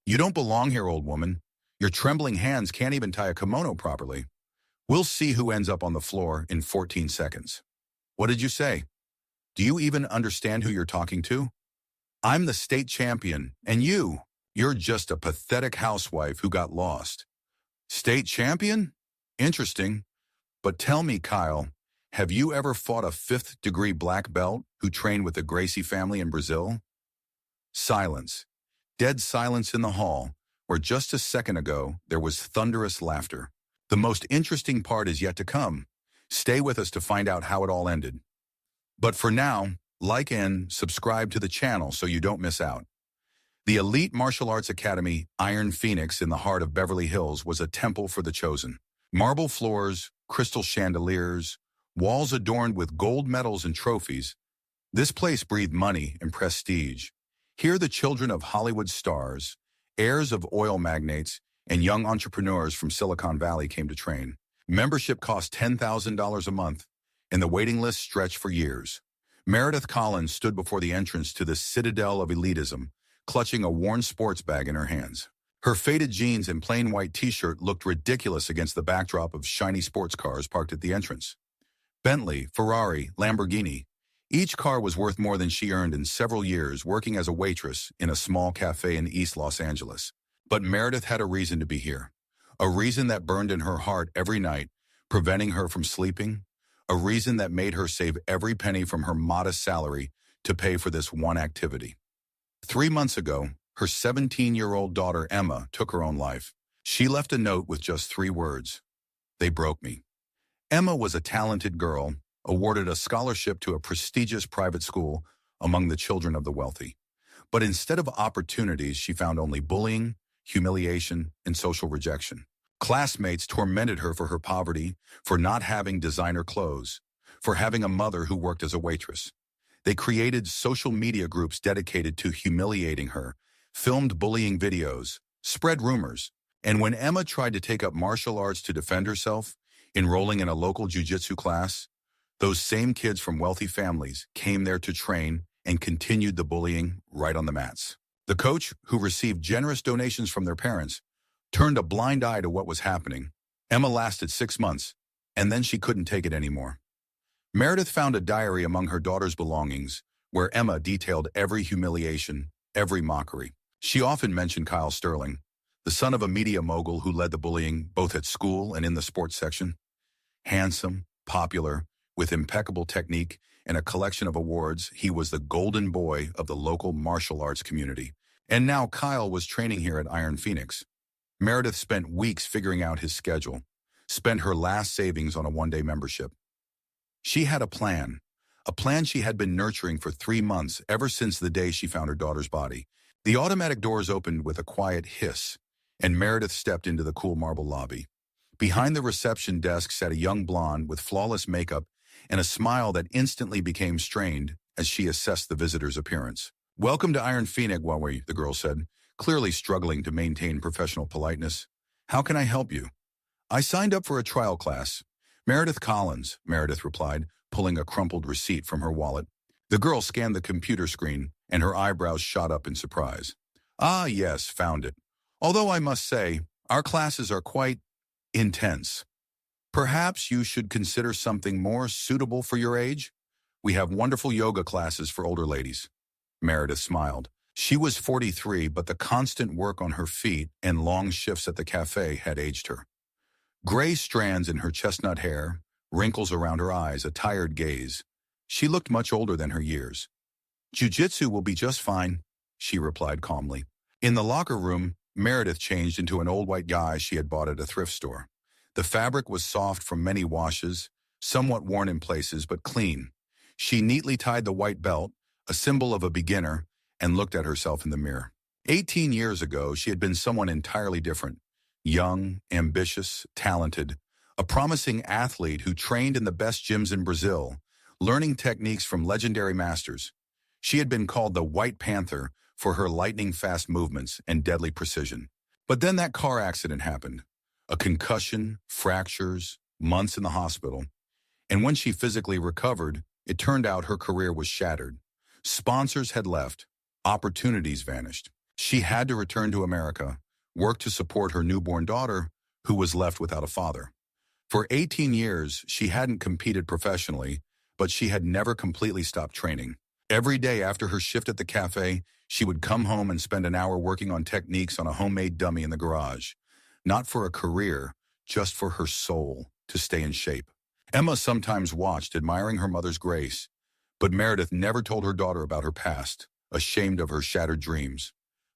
You don't belong here, old woman. Your trembling hands can't even tie a kimono properly. We'll see who ends up on the floor in 14 seconds. What did you say? Do you even understand who you're talking to? I'm the state champion, and you're just a pathetic housewife who got lost. State champion? Interesting. But tell me, Kyle, have you ever fought a fifth-degree black belt who trained with the Gracie family in Brazil? Silence. Dead silence in the hall, where just a second ago there was thunderous laughter. The most interesting part is yet to come. Stay with us to find out how it all ended. But for now, like and subscribe to the channel so you don't miss out. The elite martial arts academy, Iron Phoenix, in the heart of Beverly Hills, was a temple for the chosen. Marble floors, crystal chandeliers, walls adorned with gold medals and trophies. This place breathed money and prestige. Here the children of Hollywood stars, heirs of oil magnates, and young entrepreneurs from Silicon Valley came to train. Membership cost $10,000 a month, and the waiting list stretched for years. Meredith Collins stood before the entrance to this citadel of elitism, clutching a worn sports bag in her hands. Her faded jeans and plain white t-shirt looked ridiculous against the backdrop of shiny sports cars parked at the entrance. Bentley, Ferrari, Lamborghini. Each car was worth more than she earned in several years working as a waitress in a small cafe in East Los Angeles. But Meredith had a reason to be here. A reason that burned in her heart every night, preventing her from sleeping. A reason that made her save every penny from her modest salary to pay for this one activity. 3 months ago, her 17-year-old daughter Emma took her own life. She left a note with just 3 words. They broke me. Emma was a talented girl, awarded a scholarship to a prestigious private school among the children of the wealthy. But instead of opportunities, she found only bullying, humiliation, and social rejection. Classmates tormented her for her poverty, for not having designer clothes, for having a mother who worked as a waitress. They created social media groups dedicated to humiliating her, filmed bullying videos, spread rumors, and when Emma tried to take up martial arts to defend herself, enrolling in a local jiu-jitsu class, those same kids from wealthy families came there to train and continued the bullying right on the mats. The coach, who received generous donations from their parents, turned a blind eye to what was happening. Emma lasted 6 months, and then she couldn't take it anymore. Meredith found a diary among her daughter's belongings where Emma detailed every humiliation, every mockery. She often mentioned Kyle Sterling, the son of a media mogul who led the bullying both at school and in the sports section. Handsome, popular, with impeccable technique and a collection of awards, he was the golden boy of the local martial arts community. And now Kyle was training here at Iron Phoenix. Meredith spent weeks figuring out his schedule, spent her last savings on a one-day membership. She had a plan she had been nurturing for 3 months, ever since the day she found her daughter's body. The automatic doors opened with a quiet hiss, and Meredith stepped into the cool marble lobby. Behind the reception desk sat a young blonde with flawless makeup and a smile that instantly became strained as she assessed the visitor's appearance. "Welcome to Iron Phoenix, Huawei," the girl said, clearly struggling to maintain professional politeness. "How can I help you?" "I signed up for a trial class." "Meredith Collins," Meredith replied, pulling a crumpled receipt from her wallet. The girl scanned the computer screen, and her eyebrows shot up in surprise. "Ah, yes, found it. Although I must say, our classes are quite intense. Perhaps you should consider something more suitable for your age? We have wonderful yoga classes for older ladies." Meredith smiled. She was 43, but the constant work on her feet and long shifts at the cafe had aged her. Gray strands in her chestnut hair, wrinkles around her eyes, a tired gaze. She looked much older than her years. "Jiu-jitsu will be just fine," she replied calmly. In the locker room, Meredith changed into an old white guy she had bought at a thrift store. The fabric was soft from many washes, somewhat worn in places, but clean. She neatly tied the white belt, a symbol of a beginner, and looked at herself in the mirror. 18 years ago, she had been someone entirely different. Young, ambitious, talented, a promising athlete who trained in the best gyms in Brazil, learning techniques from legendary masters. She had been called the White Panther for her lightning-fast movements and deadly precision. But then that car accident happened. A concussion, fractures, months in the hospital. And when she physically recovered, it turned out her career was shattered. Sponsors had left. Opportunities vanished. She had to return to America, work to support her newborn daughter, who was left without a father. For 18 years, she hadn't competed professionally, but she had never completely stopped training. Every day after her shift at the cafe, she would come home and spend an hour working on techniques on a homemade dummy in the garage. Not for a career, just for her soul, to stay in shape. Emma sometimes watched, admiring her mother's grace, but Meredith never told her daughter about her past, ashamed of her shattered dreams.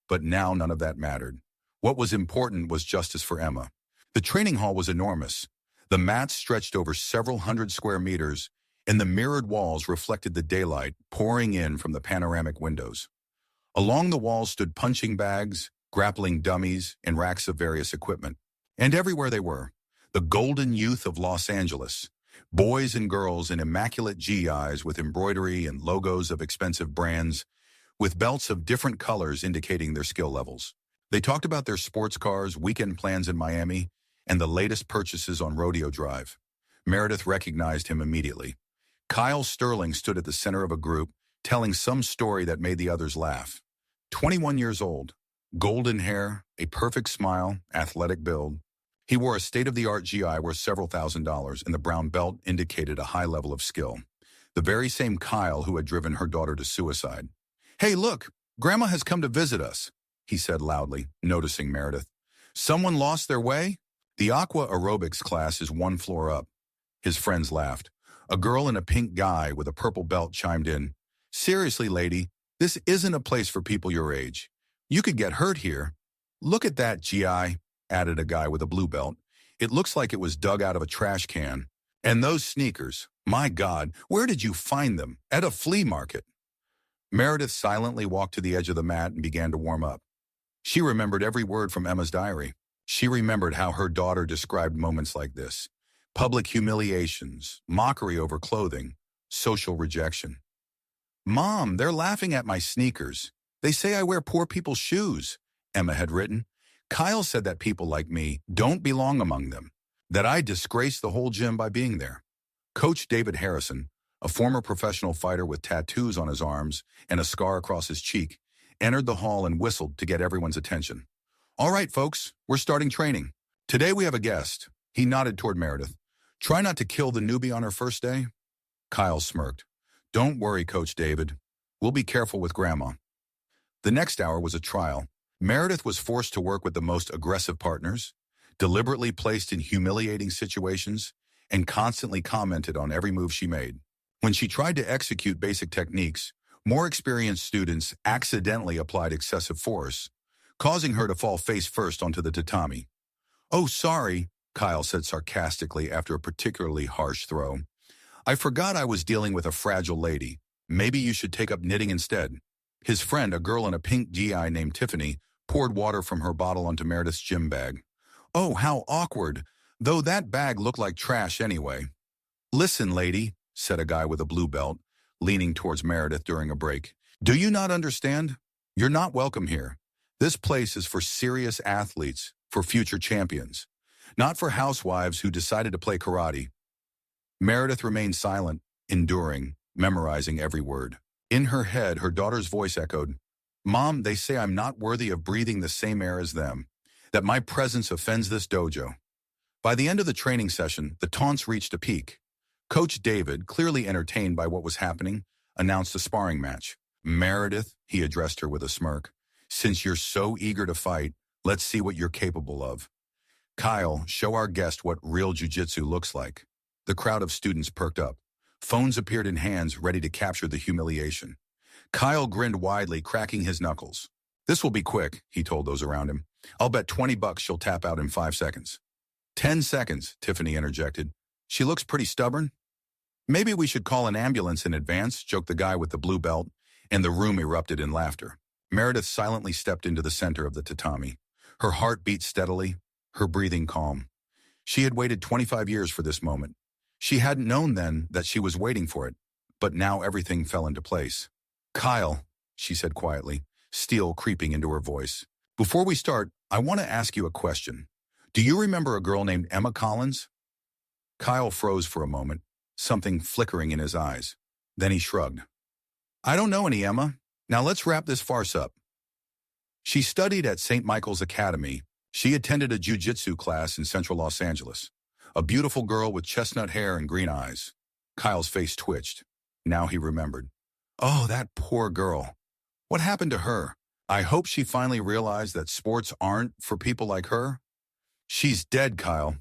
But now none of that mattered. What was important was justice for Emma. The training hall was enormous. The mats stretched over several hundred square meters, and the mirrored walls reflected the daylight pouring in from the panoramic windows. Along the walls stood punching bags, grappling dummies, and racks of various equipment. And everywhere they were, the golden youth of Los Angeles, boys and girls in immaculate GIs with embroidery and logos of expensive brands, with belts of different colors indicating their skill levels. They talked about their sports cars, weekend plans in Miami, and the latest purchases on Rodeo Drive. Meredith recognized him immediately. Kyle Sterling stood at the center of a group, telling some story that made the others laugh. 21 years old, golden hair, a perfect smile, athletic build. He wore a state-of-the-art GI worth several $1,000s, and the brown belt indicated a high level of skill. The very same Kyle who had driven her daughter to suicide. "Hey, look, Grandma has come to visit us," he said loudly, noticing Meredith. "Someone lost their way?" "The aqua aerobics class is one floor up." His friends laughed. A girl in a pink guy with a purple belt chimed in. "Seriously, lady, this isn't a place for people your age. You could get hurt here." "Look at that GI," added a guy with a blue belt. "It looks like it was dug out of a trash can. And those sneakers, my God, where did you find them? At a flea market." Meredith silently walked to the edge of the mat and began to warm up. She remembered every word from Emma's diary. She remembered how her daughter described moments like this: public humiliations, mockery over clothing, social rejection. "Mom, they're laughing at my sneakers. They say I wear poor people's shoes," Emma had written. "Kyle said that people like me don't belong among them, that I disgrace the whole gym by being there." Coach David Harrison, a former professional fighter with tattoos on his arms and a scar across his cheek, entered the hall and whistled to get everyone's attention. "All right, folks, we're starting training. Today we have a guest." He nodded toward Meredith. "Try not to kill the newbie on her first day." Kyle smirked. "Don't worry, Coach David. We'll be careful with Grandma." The next hour was a trial. Meredith was forced to work with the most aggressive partners, deliberately placed in humiliating situations, and constantly commented on every move she made. When she tried to execute basic techniques, more experienced students accidentally applied excessive force, causing her to fall face first onto the tatami. "Oh, sorry," Kyle said sarcastically after a particularly harsh throw. "I forgot I was dealing with a fragile lady. Maybe you should take up knitting instead." His friend, a girl in a pink GI named Tiffany, poured water from her bottle onto Meredith's gym bag. "Oh, how awkward, though that bag looked like trash anyway." "Listen, lady," said a guy with a blue belt, leaning towards Meredith during a break. "Do you not understand? You're not welcome here. This place is for serious athletes, for future champions, not for housewives who decided to play karate." Meredith remained silent, enduring, memorizing every word. In her head, her daughter's voice echoed, "Mom, they say I'm not worthy of breathing the same air as them, that my presence offends this dojo." By the end of the training session, the taunts reached a peak. Coach David, clearly entertained by what was happening, announced a sparring match. "Meredith," he addressed her with a smirk, "since you're so eager to fight, let's see what you're capable of. Kyle, show our guest what real jiu-jitsu looks like." The crowd of students perked up. Phones appeared in hands ready to capture the humiliation. Kyle grinned widely, cracking his knuckles. "This will be quick," he told those around him. "I'll bet $20 she'll tap out in 5 seconds. 10 seconds, Tiffany interjected. "She looks pretty stubborn." "Maybe we should call an ambulance in advance," joked the guy with the blue belt, and the room erupted in laughter. Meredith silently stepped into the center of the tatami. Her heart beat steadily, her breathing calm. She had waited 25 years for this moment. She hadn't known then that she was waiting for it, but now everything fell into place. "Kyle," she said quietly, steel creeping into her voice, "before we start, I want to ask you a question. Do you remember a girl named Emma Collins?" Kyle froze for a moment, something flickering in his eyes. Then he shrugged. "I don't know any Emma. Now let's wrap this farce up." She studied at St. Michael's Academy. She attended a jiu-jitsu class in central Los Angeles. A beautiful girl with chestnut hair and green eyes. Kyle's face twitched. Now he remembered. Oh, that poor girl. What happened to her? I hope she finally realized that sports aren't for people like her. She's dead, Kyle.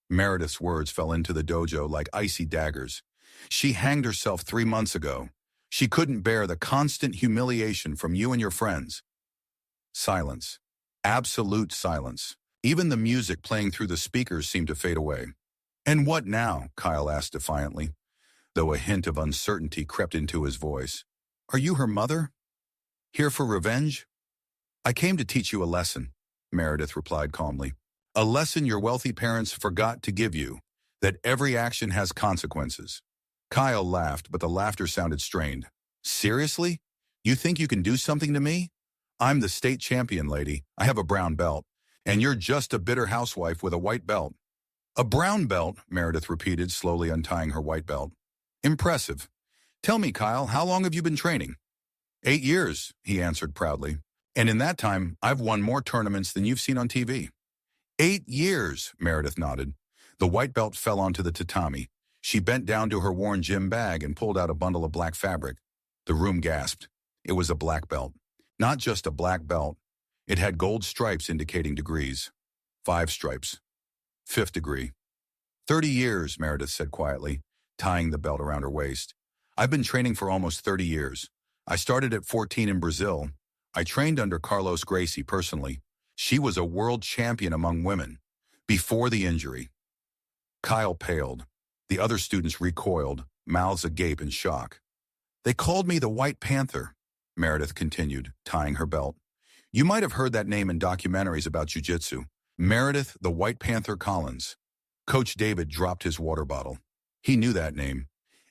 Meredith's words fell into the dojo like icy daggers. She hanged herself 3 months ago. She couldn't bear the constant humiliation from you and your friends. Silence. Absolute silence. Even the music playing through the speakers seemed to fade away. And what now? Kyle asked defiantly, though a hint of uncertainty crept into his voice. Are you her mother? Here for revenge? I came to teach you a lesson, Meredith replied calmly. A lesson your wealthy parents forgot to give you, that every action has consequences. Kyle laughed, but the laughter sounded strained. Seriously? You think you can do something to me? I'm the state champion, lady. I have a brown belt. And you're just a bitter housewife with a white belt. A brown belt, Meredith repeated, slowly untying her white belt. Impressive. Tell me, Kyle, how long have you been training? 8 years, he answered proudly. And in that time, I've won more tournaments than you've seen on TV. 8 years, Meredith nodded. The white belt fell onto the tatami. She bent down to her worn gym bag and pulled out a bundle of black fabric. The room gasped. It was a black belt. Not just a black belt. It had gold stripes indicating degrees. 5 stripes. 5th degree. 30 years, Meredith said quietly, tying the belt around her waist. I've been training for almost 30 years. I started at 14 in Brazil. I trained under Carlos Gracie personally. She was a world champion among women. Before the injury. Kyle paled. The other students recoiled, mouths agape in shock. They called me the White Panther, Meredith continued, tying her belt. You might have heard that name in documentaries about jiu-jitsu. Meredith the White Panther Collins. Coach David dropped his water bottle. He knew that name.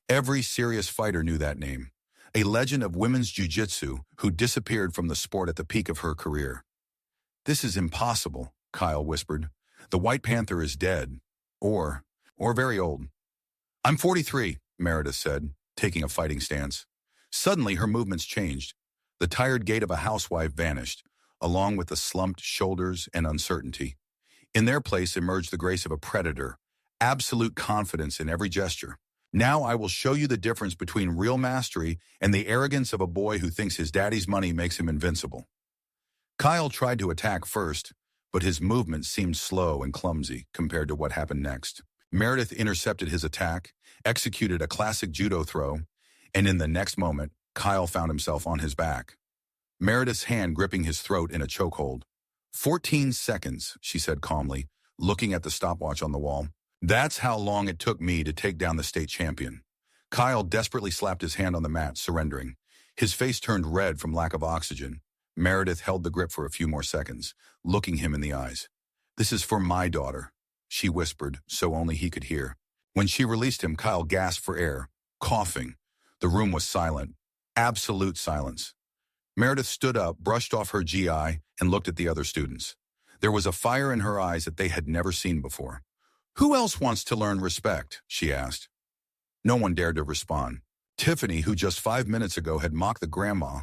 Every serious fighter knew that name. A legend of women's jiu-jitsu who disappeared from the sport at the peak of her career. This is impossible, Kyle whispered. The White Panther is dead. Or very old. I'm 43, Meredith said, taking a fighting stance. Suddenly her movements changed. The tired gait of a housewife vanished, along with the slumped shoulders and uncertainty. In their place emerged the grace of a predator, absolute confidence in every gesture. Now I will show you the difference between real mastery and the arrogance of a boy who thinks his daddy's money makes him invincible. Kyle tried to attack first, but his movements seemed slow and clumsy compared to what happened next. Meredith intercepted his attack, executed a classic judo throw, and in the next moment, Kyle found himself on his back. Meredith's hand gripping his throat in a chokehold. 14 seconds, she said calmly, looking at the stopwatch on the wall. That's how long it took me to take down the state champion. Kyle desperately slapped his hand on the mat, surrendering. His face turned red from lack of oxygen. Meredith held the grip for a few more seconds, looking him in the eyes. This is for my daughter, she whispered, so only he could hear. When she released him, Kyle gasped for air, coughing. The room was silent. Absolute silence. Meredith stood up, brushed off her GI, and looked at the other students. There was a fire in her eyes that they had never seen before. Who else wants to learn respect? She asked. No one dared to respond. Tiffany, who just 5 minutes ago had mocked the grandma,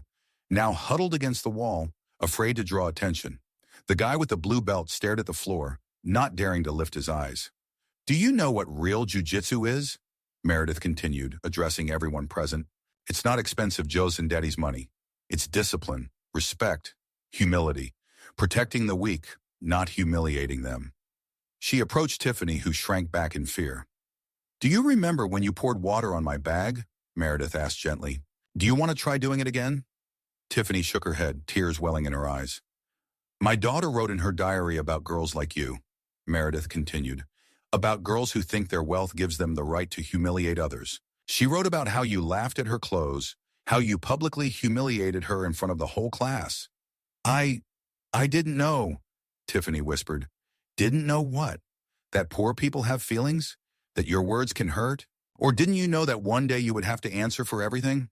now huddled against the wall, afraid to draw attention. The guy with the blue belt stared at the floor, not daring to lift his eyes. Do you know what real jiu-jitsu is? Meredith continued, addressing everyone present. It's not expensive Joe's and Daddy's money. It's discipline, respect, humility, protecting the weak, not humiliating them. She approached Tiffany, who shrank back in fear. Do you remember when you poured water on my bag? Meredith asked gently. Do you want to try doing it again? Tiffany shook her head, tears welling in her eyes. My daughter wrote in her diary about girls like you, Meredith continued, about girls who think their wealth gives them the right to humiliate others. She wrote about how you laughed at her clothes, how you publicly humiliated her in front of the whole class. I didn't know, Tiffany whispered. Didn't know what? That poor people have feelings? That your words can hurt? Or didn't you know that one day you would have to answer for everything?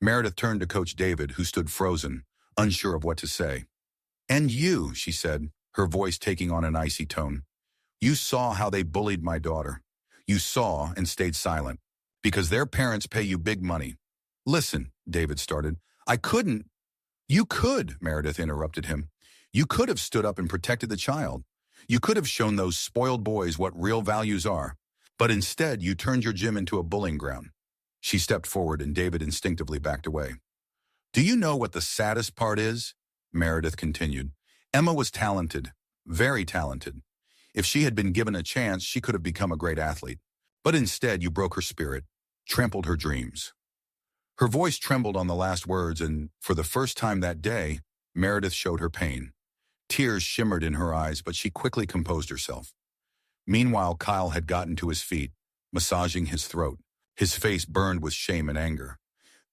Meredith turned to Coach David, who stood frozen, unsure of what to say. And you, she said, her voice taking on an icy tone. You saw how they bullied my daughter. You saw and stayed silent. Because their parents pay you big money. Listen, David started. I couldn't. You could, Meredith interrupted him. You could have stood up and protected the child. You could have shown those spoiled boys what real values are. But instead, you turned your gym into a bullying ground. She stepped forward and David instinctively backed away. Do you know what the saddest part is? Meredith continued. Emma was talented, very talented. If she had been given a chance, she could have become a great athlete. But instead, you broke her spirit, trampled her dreams. Her voice trembled on the last words, and for the first time that day, Meredith showed her pain. Tears shimmered in her eyes, but she quickly composed herself. Meanwhile, Kyle had gotten to his feet, massaging his throat. His face burned with shame and anger.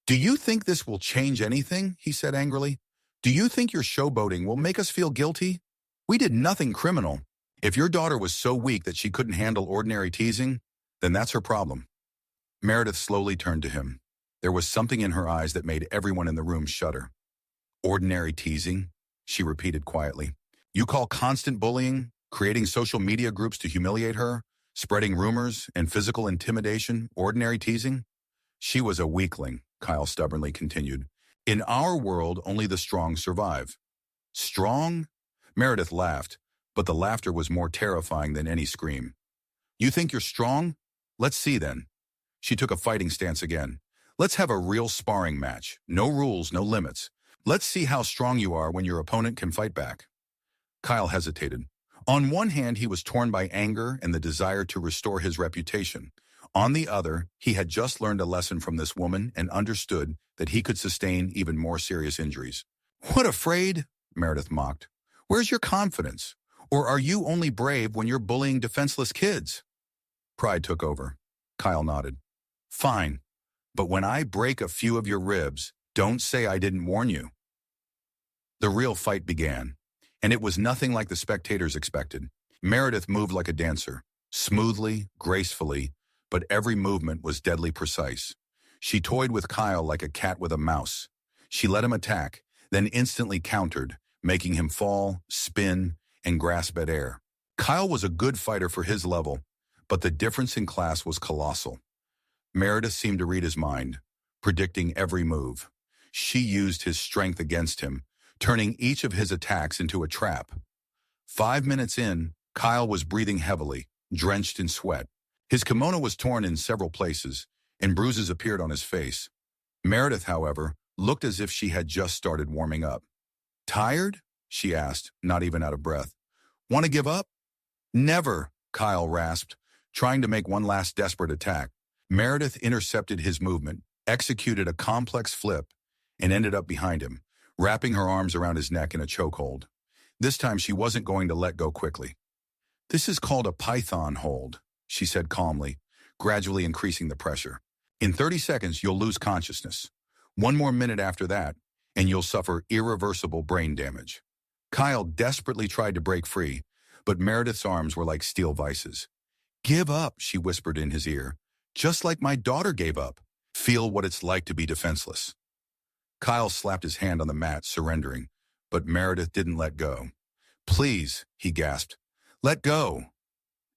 Do you think this will change anything? He said angrily. Do you think your showboating will make us feel guilty? We did nothing criminal. If your daughter was so weak that she couldn't handle ordinary teasing, then that's her problem. Meredith slowly turned to him. There was something in her eyes that made everyone in the room shudder. Ordinary teasing, she repeated quietly. You call constant bullying, creating social media groups to humiliate her, spreading rumors and physical intimidation, ordinary teasing? She was a weakling, Kyle stubbornly continued. In our world, only the strong survive. Strong? Meredith laughed, but the laughter was more terrifying than any scream. You think you're strong? Let's see then. She took a fighting stance again. Let's have a real sparring match. No rules, no limits. Let's see how strong you are when your opponent can fight back. Kyle hesitated. On one hand, he was torn by anger and the desire to restore his reputation. On the other, he had just learned a lesson from this woman and understood that he could sustain even more serious injuries. What afraid? Meredith mocked. Where's your confidence? Or are you only brave when you're bullying defenseless kids? Pride took over. Kyle nodded. Fine. But when I break a few of your ribs, don't say I didn't warn you. The real fight began, and it was nothing like the spectators expected. Meredith moved like a dancer, smoothly, gracefully, but every movement was deadly precise. She toyed with Kyle like a cat with a mouse. She let him attack, then instantly countered, making him fall, spin, and grasp at air. Kyle was a good fighter for his level, but the difference in class was colossal. Meredith seemed to read his mind, predicting every move. She used his strength against him, turning each of his attacks into a trap. 5 minutes in, Kyle was breathing heavily, drenched in sweat. His kimono was torn in several places, and bruises appeared on his face. Meredith, however, looked as if she had just started warming up. Tired? She asked, not even out of breath. Want to give up? Never, Kyle rasped, trying to make one last desperate attack. Meredith intercepted his movement, executed a complex flip, and ended up behind him, wrapping her arms around his neck in a chokehold. This time she wasn't going to let go quickly. This is called a python hold, she said calmly, gradually increasing the pressure. In 30 seconds, you'll lose consciousness. 1 more minute after that, and you'll suffer irreversible brain damage. Kyle desperately tried to break free, but Meredith's arms were like steel vices. Give up, she whispered in his ear. Just like my daughter gave up. Feel what it's like to be defenseless. Kyle slapped his hand on the mat, surrendering, but Meredith didn't let go. Please, he gasped. Let go.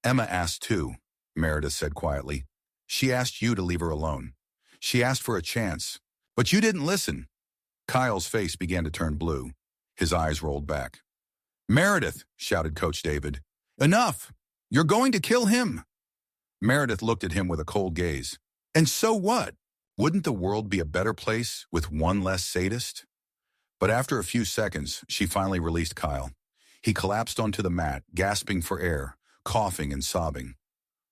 Emma asked too, Meredith said quietly. She asked you to leave her alone. She asked for a chance, but you didn't listen. Kyle's face began to turn blue. His eyes rolled back. Meredith, shouted Coach David. Enough! You're going to kill him! Meredith looked at him with a cold gaze. And so what? Wouldn't the world be a better place with one less sadist? But after a few seconds, she finally released Kyle. He collapsed onto the mat, gasping for air, coughing and sobbing.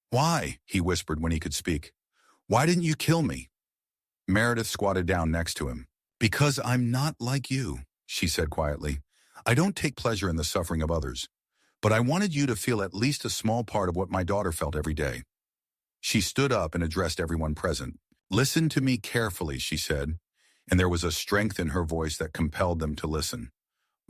Why? He whispered when he could speak. Why didn't you kill me? Meredith squatted down next to him. Because I'm not like you, she said quietly. I don't take pleasure in the suffering of others. But I wanted you to feel at least a small part of what my daughter felt every day. She stood up and addressed everyone present. Listen to me carefully, she said, and there was a strength in her voice that compelled them to listen.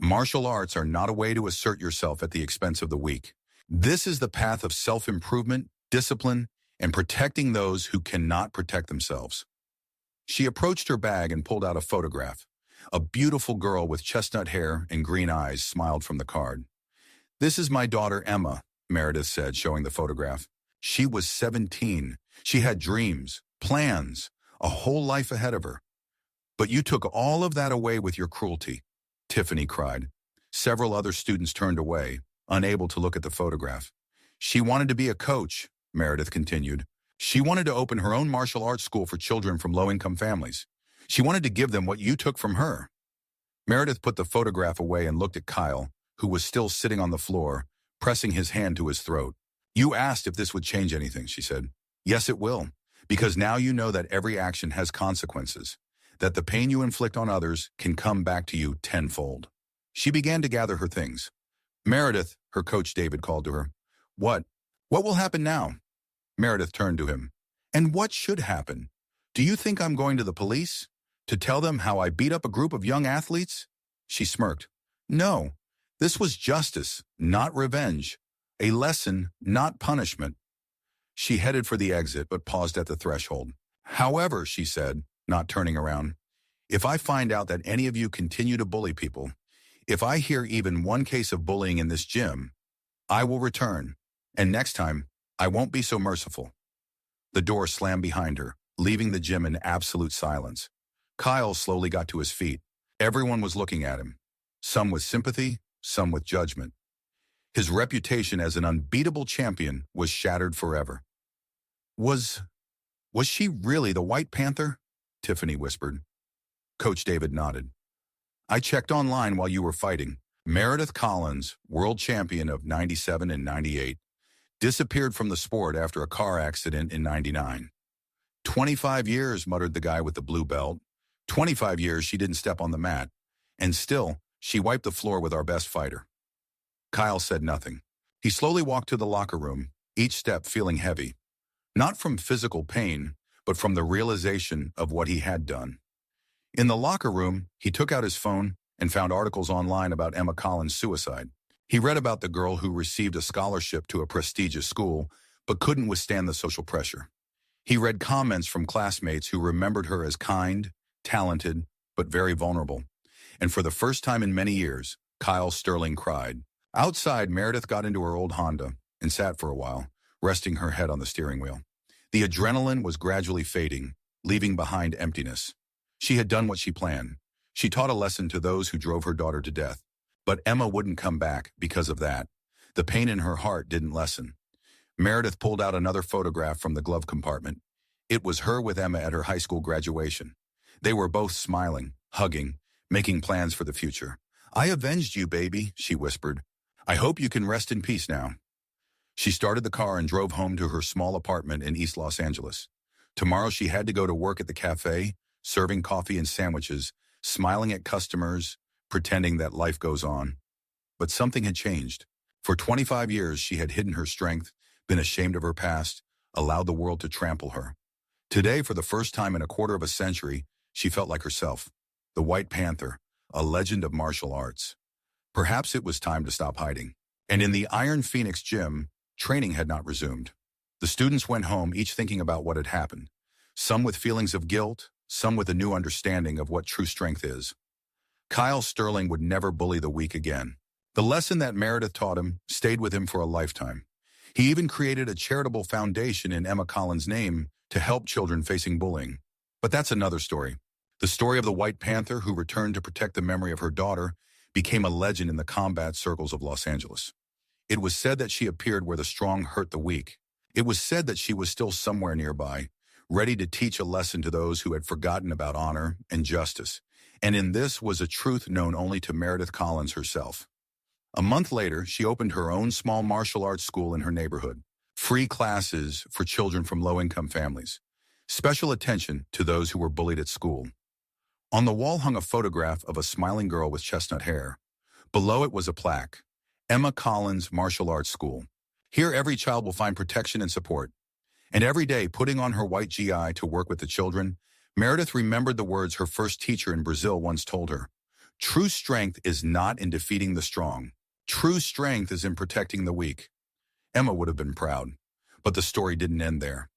Martial arts are not a way to assert yourself at the expense of the weak. This is the path of self-improvement, discipline, and protecting those who cannot protect themselves. She approached her bag and pulled out a photograph. A beautiful girl with chestnut hair and green eyes smiled from the card. This is my daughter, Emma, Meredith said, showing the photograph. She was 17. She had dreams, plans, a whole life ahead of her. But you took all of that away with your cruelty, Tiffany cried. Several other students turned away, unable to look at the photograph. She wanted to be a coach, Meredith continued. She wanted to open her own martial arts school for children from low-income families. She wanted to give them what you took from her. Meredith put the photograph away and looked at Kyle, who was still sitting on the floor, pressing his hand to his throat. You asked if this would change anything, she said. Yes, it will, because now you know that every action has consequences, that the pain you inflict on others can come back to you tenfold. She began to gather her things. Meredith, her coach David called to her. What? What will happen now? Meredith turned to him. And what should happen? Do you think I'm going to the police? To tell them how I beat up a group of young athletes? She smirked. No, this was justice, not revenge. A lesson, not punishment. She headed for the exit, but paused at the threshold. However, she said, not turning around, if I find out that any of you continue to bully people, if I hear even one case of bullying in this gym, I will return, and next time, I won't be so merciful. The door slammed behind her, leaving the gym in absolute silence. Kyle slowly got to his feet. Everyone was looking at him, some with sympathy, some with judgment. His reputation as an unbeatable champion was shattered forever. Was she really the White Panther? Tiffany whispered. Coach David nodded. I checked online while you were fighting. Meredith Collins, world champion of 97 and 98, disappeared from the sport after a car accident in 99. 25 years, muttered the guy with the blue belt. 25 years she didn't step on the mat. And still, she wiped the floor with our best fighter. Kyle said nothing. He slowly walked to the locker room, each step feeling heavy. Not from physical pain, but from the realization of what he had done. In the locker room, he took out his phone and found articles online about Emma Collins' suicide. He read about the girl who received a scholarship to a prestigious school, but couldn't withstand the social pressure. He read comments from classmates who remembered her as kind, talented, but very vulnerable. And for the first time in many years, Kyle Sterling cried. Outside, Meredith got into her old Honda and sat for a while, resting her head on the steering wheel. The adrenaline was gradually fading, leaving behind emptiness. She had done what she planned. She taught a lesson to those who drove her daughter to death. But Emma wouldn't come back because of that. The pain in her heart didn't lessen. Meredith pulled out another photograph from the glove compartment. It was her with Emma at her high school graduation. They were both smiling, hugging, making plans for the future. I avenged you, baby, she whispered. I hope you can rest in peace now. She started the car and drove home to her small apartment in East Los Angeles. Tomorrow she had to go to work at the cafe, serving coffee and sandwiches, smiling at customers, pretending that life goes on. But something had changed. For 25 years, she had hidden her strength, been ashamed of her past, allowed the world to trample her. Today, for the first time in a quarter of a century, she felt like herself. The White Panther, a legend of martial arts. Perhaps it was time to stop hiding. And in the Iron Phoenix gym, training had not resumed. The students went home, each thinking about what had happened. Some with feelings of guilt, some with a new understanding of what true strength is. Kyle Sterling would never bully the weak again. The lesson that Meredith taught him stayed with him for a lifetime. He even created a charitable foundation in Emma Collins' name to help children facing bullying. But that's another story. The story of the White Panther who returned to protect the memory of her daughter became a legend in the combat circles of Los Angeles. It was said that she appeared where the strong hurt the weak. It was said that she was still somewhere nearby, ready to teach a lesson to those who had forgotten about honor and justice. And in this was a truth known only to Meredith Collins herself. A month later, she opened her own small martial arts school in her neighborhood. Free classes for children from low-income families. Special attention to those who were bullied at school. On the wall hung a photograph of a smiling girl with chestnut hair. Below it was a plaque. Emma Collins Martial Arts School. Here every child will find protection and support. And every day, putting on her white GI to work with the children, Meredith remembered the words her first teacher in Brazil once told her. True strength is not in defeating the strong. True strength is in protecting the weak. Emma would have been proud. But the story didn't end there.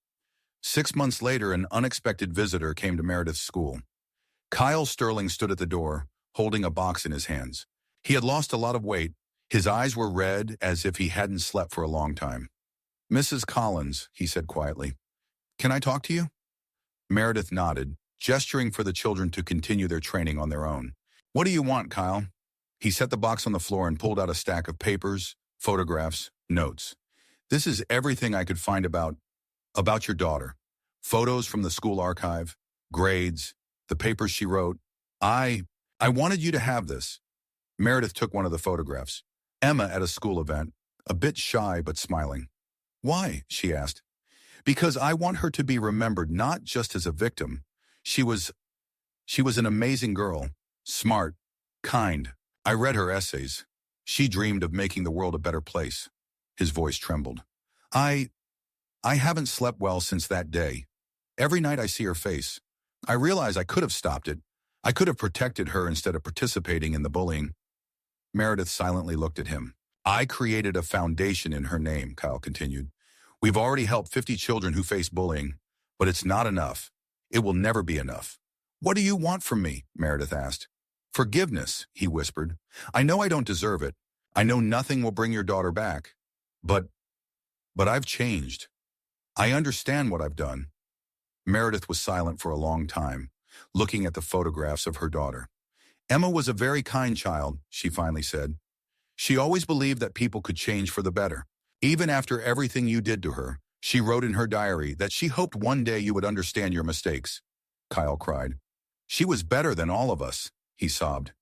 6 months later, an unexpected visitor came to Meredith's school. Kyle Sterling stood at the door, holding a box in his hands. He had lost a lot of weight. His eyes were red, as if he hadn't slept for a long time. Mrs. Collins, he said quietly, can I talk to you? Meredith nodded, gesturing for the children to continue their training on their own. What do you want, Kyle? He set the box on the floor and pulled out a stack of papers, photographs, notes. This is everything I could find about your daughter. Photos from the school archive, grades, the papers she wrote. I wanted you to have this. Meredith took one of the photographs. Emma at a school event, a bit shy but smiling. Why? She asked. Because I want her to be remembered not just as a victim. She was an amazing girl, smart, kind. I read her essays. She dreamed of making the world a better place. His voice trembled. I haven't slept well since that day. Every night I see her face. I realize I could have stopped it. I could have protected her instead of participating in the bullying. Meredith silently looked at him. I created a foundation in her name, Kyle continued. We've already helped 50 children who face bullying, but it's not enough. It will never be enough. What do you want from me? Meredith asked. Forgiveness, he whispered. I know I don't deserve it. I know nothing will bring your daughter back. But I've changed. I understand what I've done. Meredith was silent for a long time, looking at the photographs of her daughter. Emma was a very kind child, she finally said. She always believed that people could change for the better. Even after everything you did to her, she wrote in her diary that she hoped one day you would understand your mistakes. Kyle cried. She was better than all of us, he sobbed.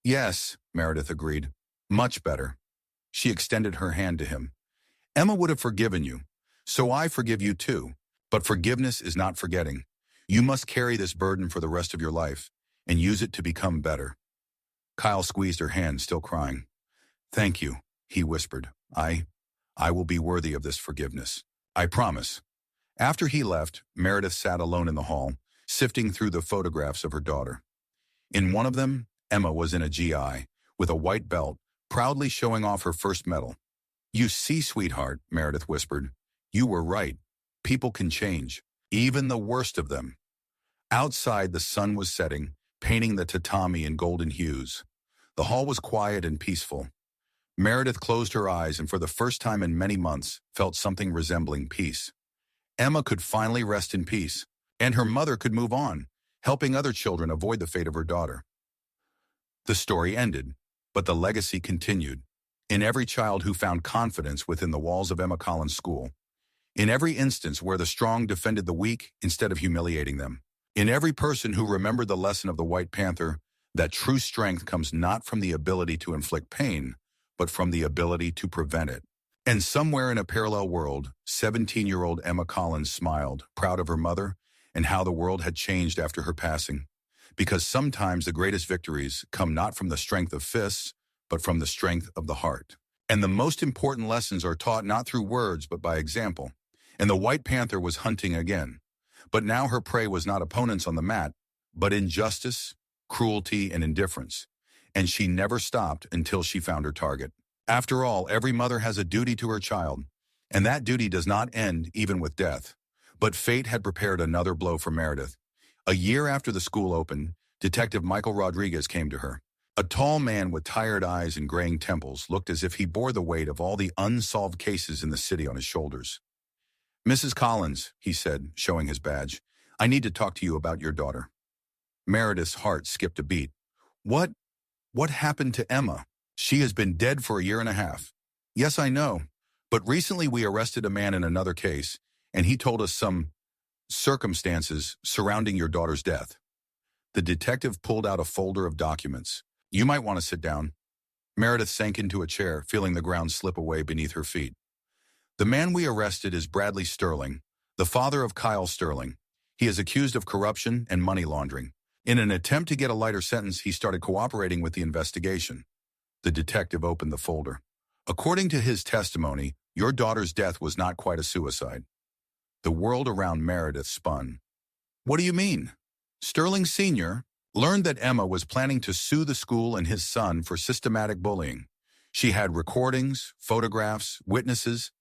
Yes, Meredith agreed. Much better. She extended her hand to him. Emma would have forgiven you, so I forgive you too. But forgiveness is not forgetting. You must carry this burden for the rest of your life and use it to become better. Kyle squeezed her hand, still crying. Thank you, he whispered. I will be worthy of this forgiveness. I promise. After he left, Meredith sat alone in the hall, sifting through the photographs of her daughter. In one of them, Emma was in a GI, with a white belt, proudly showing off her first medal. You see, sweetheart, Meredith whispered. You were right. People can change, even the worst of them. Outside, the sun was setting, painting the tatami in golden hues. The hall was quiet and peaceful. Meredith closed her eyes and for the first time in many months felt something resembling peace. Emma could finally rest in peace, and her mother could move on, helping other children avoid the fate of her daughter. The story ended, but the legacy continued. In every child who found confidence within the walls of Emma Collins School. In every instance where the strong defended the weak instead of humiliating them. In every person who remembered the lesson of the White Panther, that true strength comes not from the ability to inflict pain, but from the ability to prevent it. And somewhere in a parallel world, 17-year-old Emma Collins smiled, proud of her mother, and how the world had changed after her passing. Because sometimes the greatest victories come not from the strength of fists, but from the strength of the heart. And the most important lessons are taught not through words, but by example. And the White Panther was hunting again. But now her prey was not opponents on the mat, but injustice, cruelty, and indifference. And she never stopped until she found her target. After all, every mother has a duty to her child, and that duty does not end even with death. But fate had prepared another blow for Meredith. A year after the school opened, Detective Michael Rodriguez came to her. A tall man with tired eyes and graying temples looked as if he bore the weight of all the unsolved cases in the city on his shoulders. Mrs. Collins, he said, showing his badge, I need to talk to you about your daughter. Meredith's heart skipped a beat. What happened to Emma? She has been dead for a year and a half. Yes, I know. But recently we arrested a man in another case, and he told us some circumstances surrounding your daughter's death. The detective pulled out a folder of documents. You might want to sit down. Meredith sank into a chair, feeling the ground slip away beneath her feet. The man we arrested is Bradley Sterling, the father of Kyle Sterling. He is accused of corruption and money laundering. In an attempt to get a lighter sentence, he started cooperating with the investigation. The detective opened the folder. According to his testimony, your daughter's death was not quite a suicide. The world around Meredith spun. What do you mean? Sterling Sr. learned that Emma was planning to sue the school and his son for systematic bullying. She had recordings, photographs, witnesses.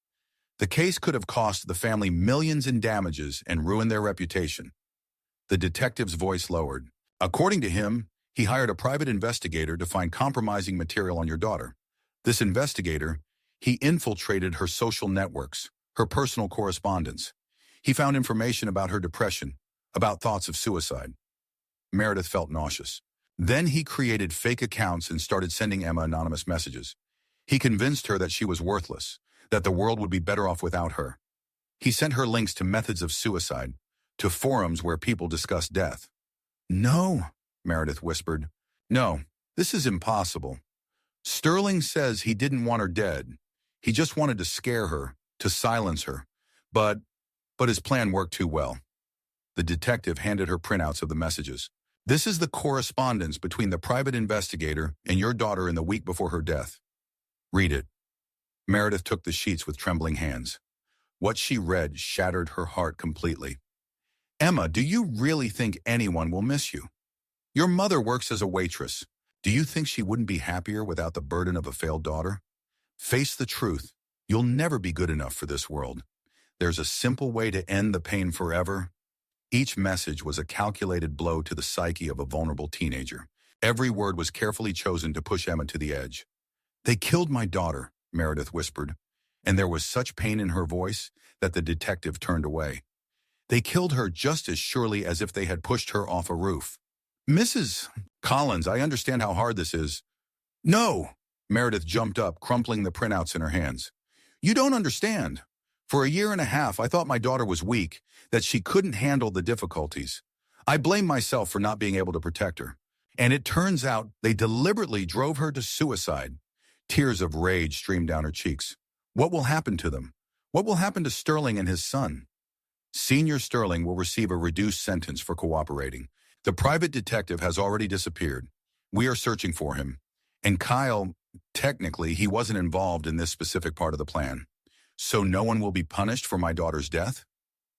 The case could have cost the family millions in damages and ruined their reputation. The detective's voice lowered. According to him, he hired a private investigator to find compromising material on your daughter. This investigator, he infiltrated her social networks, her personal correspondence. He found information about her depression, about thoughts of suicide. Meredith felt nauseous. Then he created fake accounts and started sending Emma anonymous messages. He convinced her that she was worthless, that the world would be better off without her. He sent her links to methods of suicide, to forums where people discussed death. "No," Meredith whispered. "No, this is impossible. Sterling says he didn't want her dead. He just wanted to scare her, to silence her. But his plan worked too well." The detective handed her printouts of the messages. "This is the correspondence between the private investigator and your daughter in the week before her death. Read it." Meredith took the sheets with trembling hands. What she read shattered her heart completely. "Emma, do you really think anyone will miss you? Your mother works as a waitress. Do you think she wouldn't be happier without the burden of a failed daughter? Face the truth. You'll never be good enough for this world. There's a simple way to end the pain forever." Each message was a calculated blow to the psyche of a vulnerable teenager. Every word was carefully chosen to push Emma to the edge. "They killed my daughter," Meredith whispered, and there was such pain in her voice that the detective turned away. "They killed her just as surely as if they had pushed her off a roof." "Mrs. Collins, I understand how hard this is." "No!" Meredith jumped up, crumpling the printouts in her hands. "You don't understand. For a year and a half, I thought my daughter was weak, that she couldn't handle the difficulties. I blamed myself for not being able to protect her. And it turns out they deliberately drove her to suicide." Tears of rage streamed down her cheeks. "What will happen to them? What will happen to Sterling and his son?" "Senior Sterling will receive a reduced sentence for cooperating. The private detective has already disappeared. We are searching for him. And Kyle, technically, he wasn't involved in this specific part of the plan. So no one will be punished for my daughter's death?"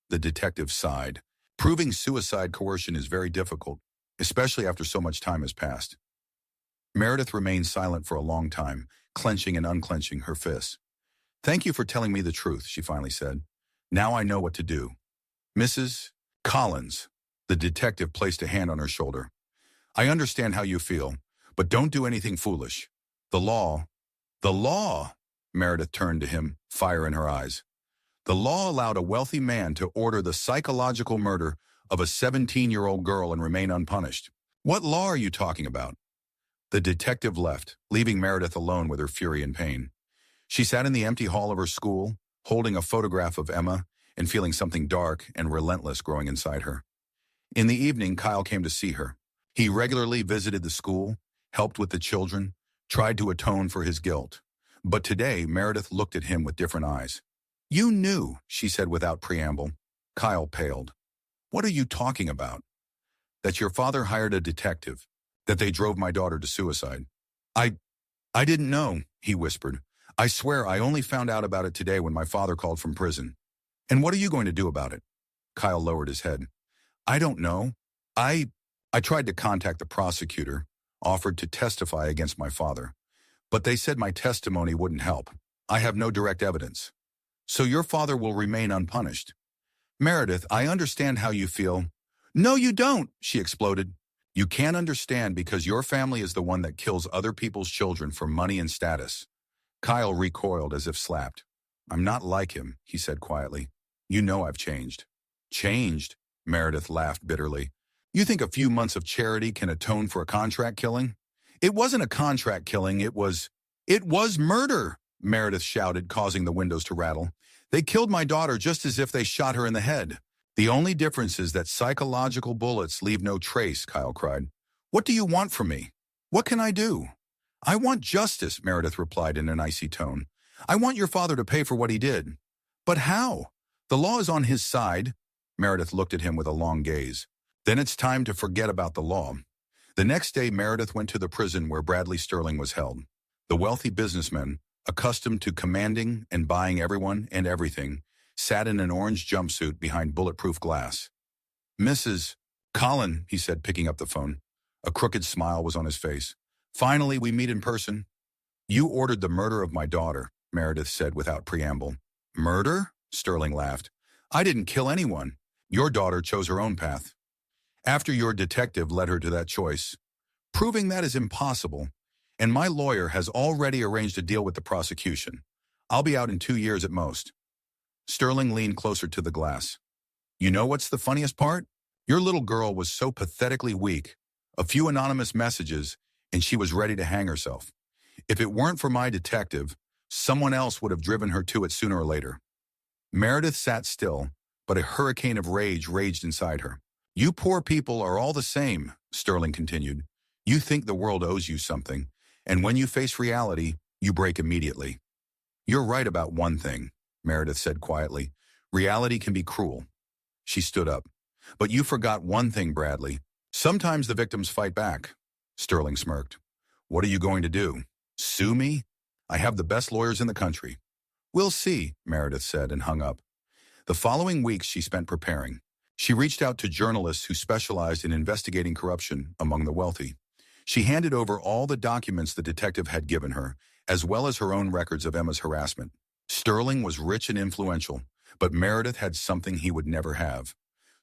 The detective sighed. Proving suicide coercion is very difficult, especially after so much time has passed. Meredith remained silent for a long time, clenching and unclenching her fists. "Thank you for telling me the truth," she finally said. "Now I know what to do." "Mrs. Collins," the detective placed a hand on her shoulder. "I understand how you feel, but don't do anything foolish. The law..." "The law?" Meredith turned to him, fire in her eyes. "The law allowed a wealthy man to order the psychological murder of a 17-year-old girl and remain unpunished. What law are you talking about?" The detective left, leaving Meredith alone with her fury and pain. She sat in the empty hall of her school, holding a photograph of Emma and feeling something dark and relentless growing inside her. In the evening, Kyle came to see her. He regularly visited the school, helped with the children, tried to atone for his guilt. But today, Meredith looked at him with different eyes. "You knew," she said without preamble. Kyle paled. "What are you talking about?" "That your father hired a detective, that they drove my daughter to suicide." I didn't know," he whispered. "I swear I only found out about it today when my father called from prison." "And what are you going to do about it?" Kyle lowered his head. "I don't know. I tried to contact the prosecutor, offered to testify against my father. But they said my testimony wouldn't help. I have no direct evidence. So your father will remain unpunished." "Meredith, I understand how you feel." "No, you don't," she exploded. "You can't understand because your family is the one that kills other people's children for money and status." Kyle recoiled as if slapped. "I'm not like him," he said quietly. "You know I've changed." "Changed?" Meredith laughed bitterly. "You think a few months of charity can atone for a contract killing?" "It wasn't a contract killing, it was murder," Meredith shouted, causing the windows to rattle. "They killed my daughter just as if they shot her in the head." "The only difference is that psychological bullets leave no trace," Kyle cried. "What do you want from me? What can I do?" "I want justice," Meredith replied in an icy tone. "I want your father to pay for what he did." "But how? The law is on his side." Meredith looked at him with a long gaze. "Then it's time to forget about the law." The next day, Meredith went to the prison where Bradley Sterling was held. The wealthy businessman, accustomed to commanding and buying everyone and everything, sat in an orange jumpsuit behind bulletproof glass. "Mrs. Collins," he said, picking up the phone. A crooked smile was on his face. "Finally, we meet in person." "You ordered the murder of my daughter," Meredith said without preamble. "Murder?" Sterling laughed. "I didn't kill anyone. Your daughter chose her own path. After your detective led her to that choice. Proving that is impossible, and my lawyer has already arranged a deal with the prosecution. I'll be out in 2 years at most." Sterling leaned closer to the glass. "You know what's the funniest part? Your little girl was so pathetically weak. A few anonymous messages, and she was ready to hang herself. If it weren't for my detective, someone else would have driven her to it sooner or later. Meredith sat still, but a hurricane of rage raged inside her. You poor people are all the same, Sterling continued. You think the world owes you something, and when you face reality, you break immediately. You're right about one thing, Meredith said quietly. Reality can be cruel. She stood up. But you forgot one thing, Bradley. Sometimes the victims fight back. Sterling smirked. What are you going to do? Sue me? I have the best lawyers in the country. We'll see, Meredith said and hung up. The following weeks she spent preparing. She reached out to journalists who specialized in investigating corruption among the wealthy. She handed over all the documents the detective had given her, as well as her own records of Emma's harassment. Sterling was rich and influential, but Meredith had something he would never have: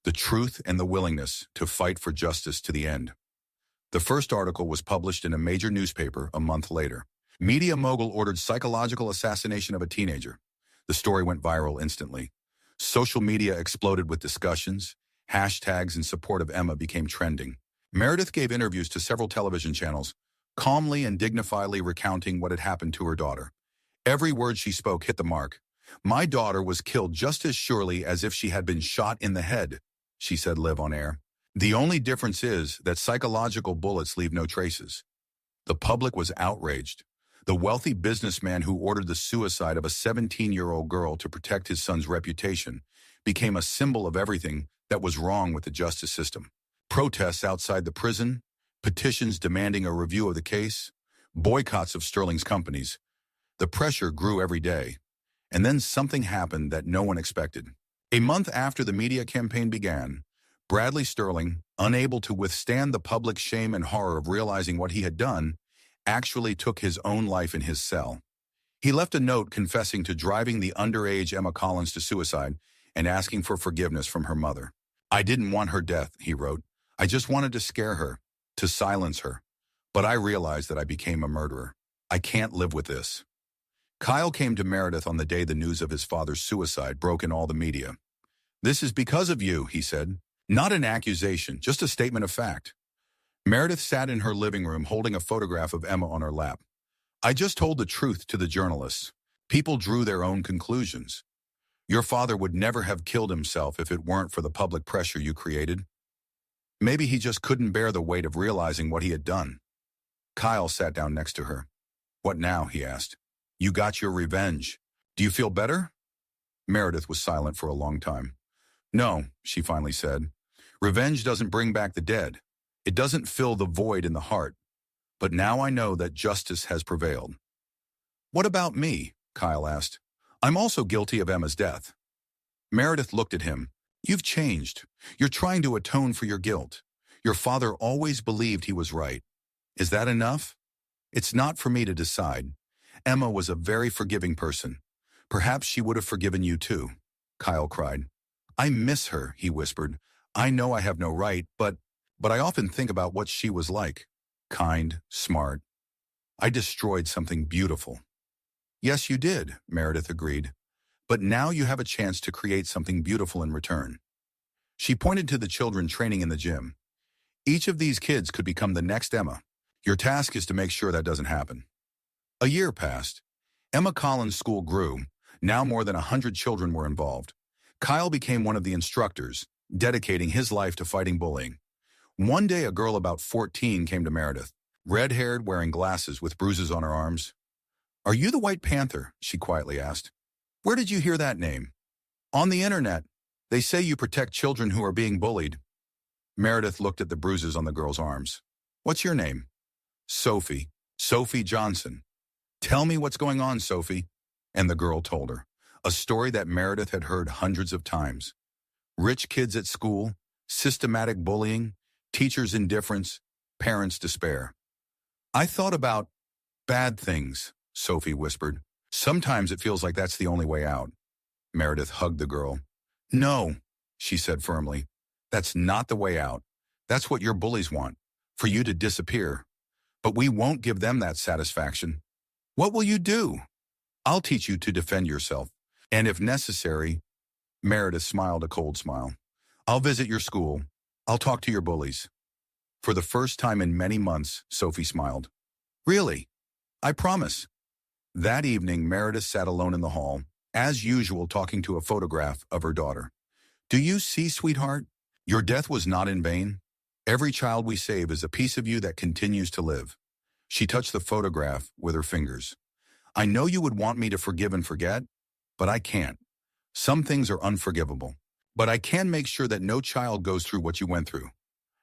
the truth and the willingness to fight for justice to the end. The first article was published in a major newspaper a month later. Media mogul ordered psychological assassination of a teenager. The story went viral instantly. Social media exploded with discussions. Hashtags in support of Emma became trending. Meredith gave interviews to several television channels, calmly and dignifiedly recounting what had happened to her daughter. Every word she spoke hit the mark. My daughter was killed just as surely as if she had been shot in the head, she said live on air. The only difference is that psychological bullets leave no traces. The public was outraged. The wealthy businessman who ordered the suicide of a 17-year-old girl to protect his son's reputation became a symbol of everything that was wrong with the justice system. Protests outside the prison, petitions demanding a review of the case, boycotts of Sterling's companies. The pressure grew every day. And then something happened that no one expected. A month after the media campaign began, Bradley Sterling, unable to withstand the public shame and horror of realizing what he had done, actually took his own life in his cell. He left a note confessing to driving the underage Emma Collins to suicide and asking for forgiveness from her mother. I didn't want her death, he wrote. I just wanted to scare her, to silence her. But I realized that I became a murderer. I can't live with this. Kyle came to Meredith on the day the news of his father's suicide broke in all the media. This is because of you, he said. Not an accusation, just a statement of fact. Meredith sat in her living room holding a photograph of Emma on her lap. I just told the truth to the journalists. People drew their own conclusions. Your father would never have killed himself if it weren't for the public pressure you created. Maybe he just couldn't bear the weight of realizing what he had done. Kyle sat down next to her. What now? He asked. You got your revenge. Do you feel better? Meredith was silent for a long time. No, she finally said. Revenge doesn't bring back the dead. It doesn't fill the void in the heart. But now I know that justice has prevailed. What about me? Kyle asked. I'm also guilty of Emma's death. Meredith looked at him. You've changed. You're trying to atone for your guilt. Your father always believed he was right. Is that enough? It's not for me to decide. Emma was a very forgiving person. Perhaps she would have forgiven you too, Kyle cried. I miss her, he whispered. I know I have no right, but I often think about what she was like. Kind, smart. I destroyed something beautiful. Yes, you did, Meredith agreed. But now you have a chance to create something beautiful in return. She pointed to the children training in the gym. Each of these kids could become the next Emma. Your task is to make sure that doesn't happen. A year passed. Emma Collins' school grew. Now more than 100 children were involved. Kyle became one of the instructors, dedicating his life to fighting bullying. One day a girl about 14 came to Meredith, red-haired, wearing glasses with bruises on her arms. Are you the White Panther? She quietly asked. Where did you hear that name? On the internet. They say you protect children who are being bullied. Meredith looked at the bruises on the girl's arms. What's your name? Sophie. Sophie Johnson. Tell me what's going on, Sophie. And the girl told her, a story that Meredith had heard hundreds of times. Rich kids at school, systematic bullying, teachers' indifference, parents' despair. I thought about bad things, Sophie whispered. Sometimes it feels like that's the only way out. Meredith hugged the girl. No, she said firmly. That's not the way out. That's what your bullies want, for you to disappear. But we won't give them that satisfaction. What will you do? I'll teach you to defend yourself. And if necessary, Meredith smiled a cold smile. I'll visit your school. I'll talk to your bullies. For the first time in many months, Sophie smiled. Really? I promise. That evening, Meredith sat alone in the hall, as usual talking to a photograph of her daughter. Do you see, sweetheart? Your death was not in vain. Every child we save is a piece of you that continues to live. She touched the photograph with her fingers. I know you would want me to forgive and forget, but I can't. Some things are unforgivable. But I can make sure that no child goes through what you went through.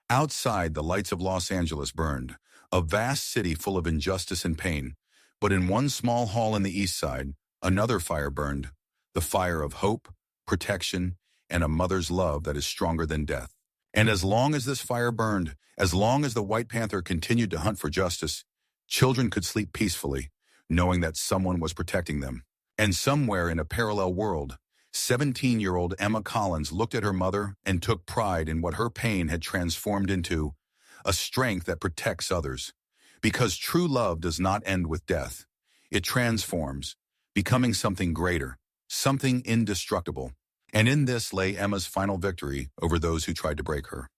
Outside, the lights of Los Angeles burned, a vast city full of injustice and pain. But in one small hall in the east side, another fire burned, the fire of hope, protection, and a mother's love that is stronger than death. And as long as this fire burned, as long as the White Panther continued to hunt for justice, children could sleep peacefully, knowing that someone was protecting them. And somewhere in a parallel world, 17-year-old Emma Collins looked at her mother and took pride in what her pain had transformed into a strength that protects others. Because true love does not end with death. It transforms, becoming something greater, something indestructible. And in this lay Emma's final victory over those who tried to break her.